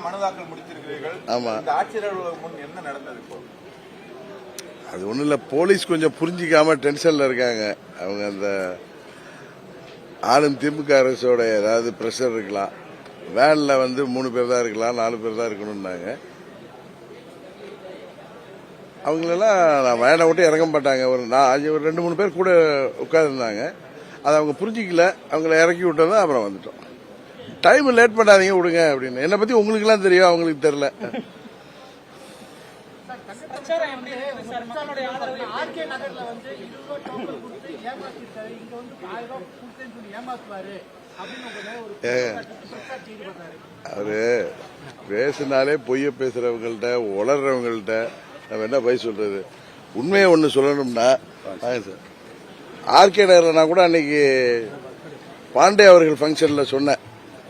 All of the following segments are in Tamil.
மனு தாக்கல் முடித்திருக்கிறீர்கள். ஆமா. இந்த ஆட்சியர் முன் என்ன நடந்தது இப்போ? அது ஒன்றும் இல்லை, போலீஸ் கொஞ்சம் புரிஞ்சிக்காம டென்ஷனில் இருக்காங்க. அவங்க அந்த ஆளும் திமுக அரசோட ஏதாவது ப்ரெஷர் இருக்கலாம். வேனில் 3 பேர் தான் இருக்கலாம், 4 பேர் தான் இருக்கணும்னாங்க. அவங்களெல்லாம் நான் வேனை விட்டு இறங்க மாட்டாங்க. ஒரு 2-3 பேர் கூட உட்காந்துருந்தாங்க. அதை அவங்க புரிஞ்சிக்கல. அவங்கள இறக்கி விட்டோம், அப்புறம் வந்துட்டோம். டைம் லேட் பண்ணாதீங்க, விடுங்க அப்படின்னு. என்னை பற்றி உங்களுக்குலாம் தெரியும், அவங்களுக்கு தெரியல. அவரு பேசினாலே பொய்ய பேசுறவங்கள்ட்ட உளர்றவங்கள்ட்ட நம்ம என்ன போய் சொல்றது? உண்மையை ஒண்ணு சொல்லணும்னா ஆர்கே நகர்ல நான் கூட அன்னைக்கு பாண்டே அவர்கள் ஃபங்க்ஷன்ல சொன்னேன்,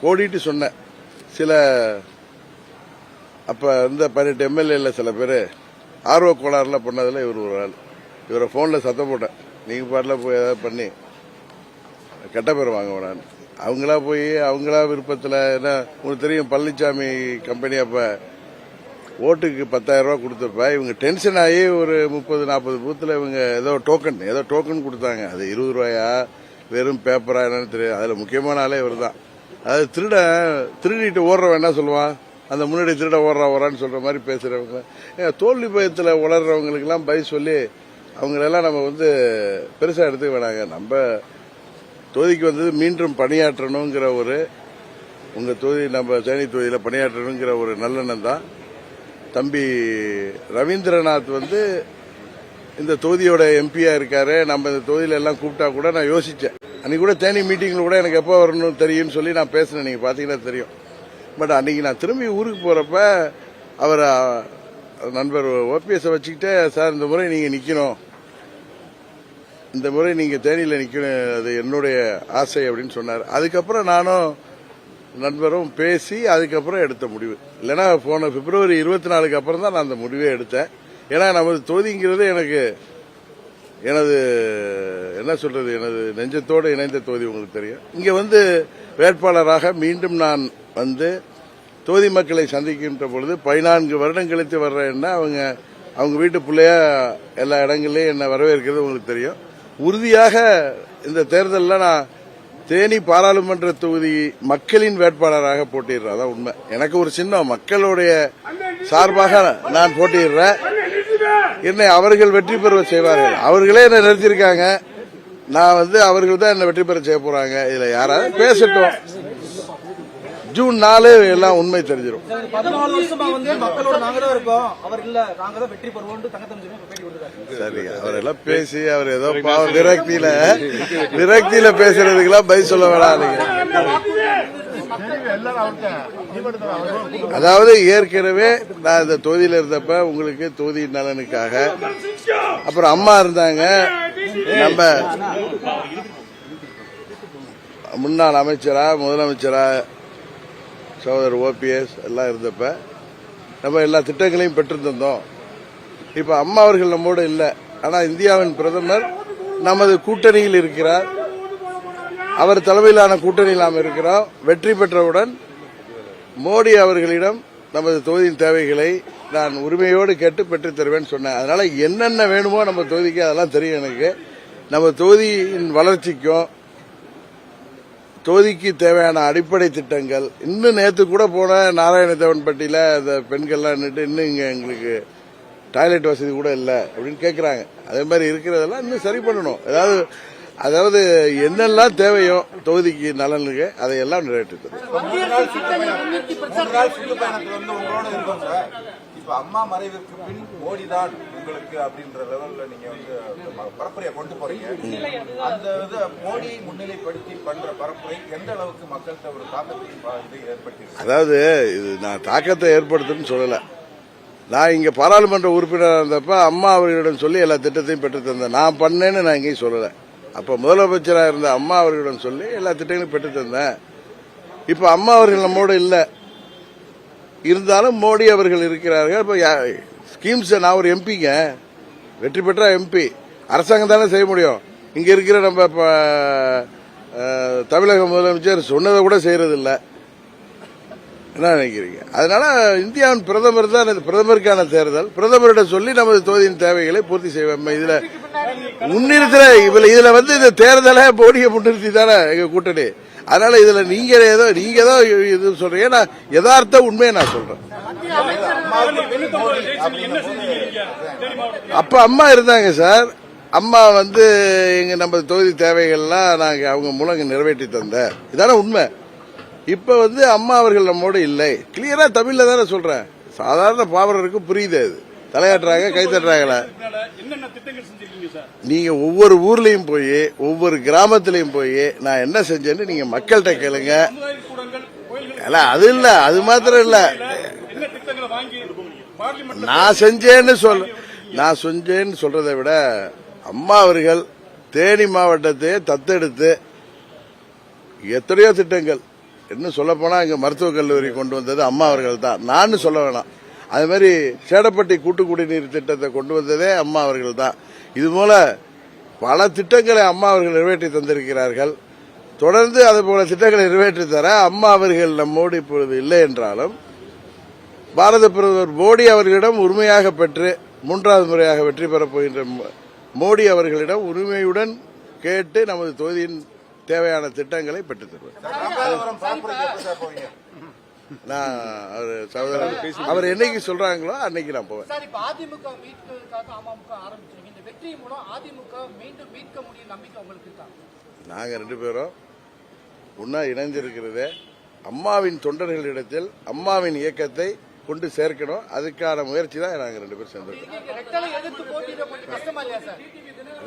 கோடிட்டு சொன்னேன். சில அப்ப இந்த 18 எம்எல்ஏல சில பேர் ஆர்வ கோளாறுல பண்ணதுல இவர் ஒரு ஆள். இவரை போன்ல சத்தம் போட்டேன், நீங்க பாட்டுல போய் ஏதாவது பண்ணி கெட்ட பேர் வாங்க வேணான்னு. அவங்களா போய் அவங்களா விருப்பத்தில் என்ன உங்களுக்கு தெரியும், பழனிசாமி கம்பெனி அப்ப ஓட்டுக்கு 10,000 ரூபாய் கொடுத்தப்ப இவங்க டென்ஷன் ஆகி ஒரு 30-40 பூத்துல இவங்க ஏதோ டோக்கன் கொடுத்தாங்க. அது 20 ரூபாயா வெறும் பேப்பரா என்னன்னு தெரியும். அதுல முக்கியமான ஆளே இவர் தான். அது திருடிட்டு ஓடுறவன் என்ன சொல்லுவான், அந்த முன்னாடி திருட ஓடுறான்னு சொல்ற மாதிரி பேசுறவங்க, தோல்வி பயத்துல உளர்றவங்களுக்கு எல்லாம் பதில் சொல்லி அவங்களெல்லாம் நம்ம பெருசா எடுத்துக்க வேணாங்க. நம்ம தொகுதிக்கு வந்தது மீண்டும் பணியாற்றணுங்கிற உங்க தொகுதி, நம்ம தேனி தொகுதியில பணியாற்றணுங்கிற ஒரு நல்லெண்ணம் தான். தம்பி ரவீந்திரநாத் இந்த தொகுதியோட எம்பியா இருக்காரு. நம்ம இந்த தொகுதியில எல்லாம் கூப்பிட்டா கூட நான் யோசிச்சேன். அன்னைக்கு கூட தேனி மீட்டிங்ல கூட எனக்கு எப்போ வரணும்னு தெரியும்னு சொல்லி நான் பேசினேன், நீங்க பாத்தீங்கன்னா தெரியும். பட் அன்னைக்கு நான் திரும்பி ஊருக்கு போறப்ப அவர் நண்பர் ஓபிஎஸ் வச்சுக்கிட்டே, சார் இந்த முறை நீங்க நிக்கணும், இந்த முறை நீங்க தேனியில நிக்கணும், அது என்னுடைய ஆசை அப்படின்னு சொன்னார். அதுக்கப்புறம் நானும் நண்பரும் பேசி அதுக்கப்புறம் எடுத்த முடிவு. இல்லைன்னா போன பிப்ரவரி 24க்கு அப்புறம் தான் நான் அந்த முடிவே எடுத்தேன். ஏன்னா நமது தொகுதிங்கிறது எனது என்ன சொல்றது, எனது நெஞ்சத்தோடு இணைந்த தொகுதி. உங்களுக்கு தெரியும். இங்க வேட்பாளராக மீண்டும் நான் தொகுதி மக்களை சந்திக்கின்ற பொழுது 14 வருடம் கழித்து வர்றேன்னா அவங்க வீட்டு பிள்ளையா எல்லா இடங்கள்லயும் என்ன வரவேற்கிறது உங்களுக்கு தெரியும். உறுதியாக இந்த தேர்தலில் நான் தேனி பாராளுமன்ற தொகுதி மக்களின் வேட்பாளராக போட்டிடுறேன். அதான் உண்மை. எனக்கு ஒரு சின்னம், மக்களுடைய சார்பாக நான் போட்டிடுறேன். என்னை அவர்கள் வெற்றி பெற செய்வார்கள். அவர்களே என்னை நிறுத்திருக்காங்க. நான் அவர்கள் தான் என்ன வெற்றி பெற செய்ய போறாங்க. இதுல யாராவது பேசட்டும். ஜூன் 4 எல்லாம் உண்மை தெரிஞ்சிடும். 14 வருஷமா மக்களோட நாங்க தான் இருக்கோம், அவர் இல்ல நாங்க தான் வெற்றி பெறுவோம் சரி, அவரெல்லாம் பேசி அவர் ஏதோ விரக்தியில பேசுறதுக்கெல்லாம் பதில் சொல்ல வேணாம். அதாவது ஏற்கனவே நான் இந்த தொகுதியில இருந்தப்ப உங்களுக்கு தொகுதி நலனுக்காக, அப்புறம் அம்மா இருந்தாங்க, நம்ம முன்னாள் அமைச்சரா முதலமைச்சரா சகோதரர் ஓபிஎஸ் எல்லாம் இருந்தப்ப நம்ம எல்லா திட்டங்களையும் பெற்றிருந்தோம். இப்ப அம்மா அவர்கள் நம்மோடு இல்லை. ஆனா இந்தியாவின் பிரதமர் நமது கூட்டணியில் இருக்கிறார். அவர் தலைமையிலான கூட்டணியில் நாம் இருக்கிறோம். வெற்றி பெற்றவுடன் மோடி அவர்களிடம் நமது தொகுதியின் தேவைகளை நான் உரிமையோடு கேட்டு பெற்றுத் தருவேன் சொன்னேன். அதனால என்னென்ன வேணுமோ நம்ம தொகுதிக்கு அதெல்லாம் தெரியும் எனக்கு. நம்ம தொகுதியின் வளர்ச்சிக்கும் தொகுதிக்கு தேவையான அடிப்படை திட்டங்கள், இன்னும் நேற்று கூட போன நாராயணதேவன்பட்டியில அந்த பெண்கள்லாம் நின்று இன்னும் இங்க எங்களுக்கு டாய்லெட் வசதி கூட இல்லை அப்படின்னு கேட்கறாங்க. அதே மாதிரி இருக்கிறதெல்லாம் இன்னும் சரி பண்ணணும். அதாவது என்னெல்லாம் தேவையோ தொகுதிக்கு நலனுக்கு அதையெல்லாம் நிறைவேற்று. இப்ப அம்மா மறைவுக்கு பின் மோடி தான் உங்களுக்கு அப்படின்ற லெவல்ல நீங்க பரப்புரையை கொண்டு போறீங்க. அந்த மோடி முன்னிலைப்படுத்தி பண்ற பரப்புரை எந்த அளவுக்கு மக்கள்கிட்ட ஒரு தாக்கத்தை ஏற்படுத்தி? அதாவது இது நான் தாக்கத்தை ஏற்படுத்துன்னு சொல்லல. நான் இங்க பாராளுமன்ற உறுப்பினராக இருந்தப்ப அம்மா அவர்களிடம் சொல்லி எல்லா திட்டத்தையும் பெற்று தந்தேன். நான் பண்ணேன்னு நான் எங்கேயும் சொல்லல. அப்ப முதலமைச்சராக இருந்த அம்மா அவர்களிடம் சொல்லி எல்லா திட்டங்களையும் பெற்று தந்தேன். இப்ப அம்மா அவர்கள் நம்மோடு இல்ல, இருந்தாலும் மோடி அவர்கள் இருக்கிறார்கள். இப்ப ஸ்கீம்ஸ், நான் ஒரு எம்பிங்க, வெற்றி பெற்ற எம்பி, அரசாங்கம் தானே செய்ய முடியும். இங்க இருக்கிற நம்ம தமிழக முதலமைச்சர் சொன்னதை கூட செய்யறது இல்ல. என்ன நினைக்கிறீங்க? அதனால இந்தியாவின் பிரதமர் தான் இது பிரதமருக்கான தேர்தல். பிரதமரிடம் சொல்லி நமது தொகுதியின் தேவைகளை பூர்த்தி செய்வோம். இதுல முன்னிறுத்தல இதுல வந்து இந்த தேர்தலை மோடியை முன்னிறுத்தி தானே எங்க கூட்டணி. அதனால இதுல நீங்க ஏதோ இது சொல்றீங்க, நான் யதார்த்த உண்மையை நான் சொல்றேன். அப்ப அம்மா இருந்தாங்க சார். அம்மா வந்து எங்க நம்ம தொகுதி தேவைகள்லாம் நாங்க அவங்க மூலம் நிறைவேற்றி தந்த இதான உண்மை. இப்ப வந்து அம்மா அவர்கள் நம்மோடு இல்லை. கிளியரா தமிழ்ல தானே சொல்றேன். சாதாரண பாவரருக்கு புரியுது. அது தலையாட்டுறாங்க, கை தட்டுறாங்களா? நீங்க ஒவ்வொரு ஊர்லயும் போய் ஒவ்வொரு கிராமத்திலையும் போய் நான் என்ன செஞ்சேன்னு நீங்க மக்கள்கிட்ட கேளுங்க. அது இல்ல, அது மாத்திரம் இல்ல, நான் செஞ்சேன்னு சொல்றதை விட அம்மா அவர்கள் தேனி மாவட்டத்தை தத்தெடுத்து எத்தனையோ திட்டங்கள், இன்னும் சொல்ல போனா இங்க மருத்துவக் கல்லூரி கொண்டு வந்தது அம்மா அவர்கள் தான். நான் சொல்ல வேணாம். அது மாதிரி சேடப்பட்டி கூட்டு குடிநீர் திட்டத்தை கொண்டு வந்ததே அம்மா அவர்கள் தான். இது போல பல திட்டங்களை அம்மா அவர்கள் நிறைவேற்றி தந்திருக்கிறார்கள். தொடர்ந்து அதுபோல திட்டங்களை நிறைவேற்றி தர அம்மா அவர்கள் நம்மோடு இப்பொழுது இல்லை என்றாலும் பாரத பிரதமர் மோடி அவர்களிடம் உரிமையாக பெற்று 3வது முறையாக வெற்றி பெறப் போகின்ற மோடி அவர்களிடம் உரிமையுடன் கேட்டு நமது தொகுதியின் தேவையான திட்டங்களை பெற்றுத் தருவார். நான் அவர் என்னைக்கு சொல்றாங்களோ அன்னைக்கு நான் போவேன். அதிமுக மீட்பதற்காக அமமுக ஆரம்பிச்சிருக்கீங்க. இந்த வெற்றி மூலம் அதிமுக மீண்டும் மீட்க முடியும் நம்பிக்கை உங்களுக்கு இருக்கா? நாங்க 2 பேரும் ஒன்னா இணைந்திருக்கிறதே அம்மாவின் தொண்டர்களிடத்தில் அம்மாவின் இயக்கத்தை கொண்டு சேர்க்கணும். அதுக்கான முயற்சி தான் நாங்க 2 பேரும் சேர்ந்திருக்கோம்.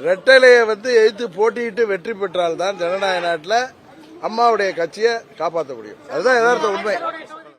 ரெட்டலையை வந்து எதிர்த்து போட்டியிட்டு வெற்றி பெற்றால்தான் ஜனநாயக நாட்டில் அம்மாவுடைய கட்சியை காப்பாற்ற முடியும். அதுதான் யதார்த்த உண்மை.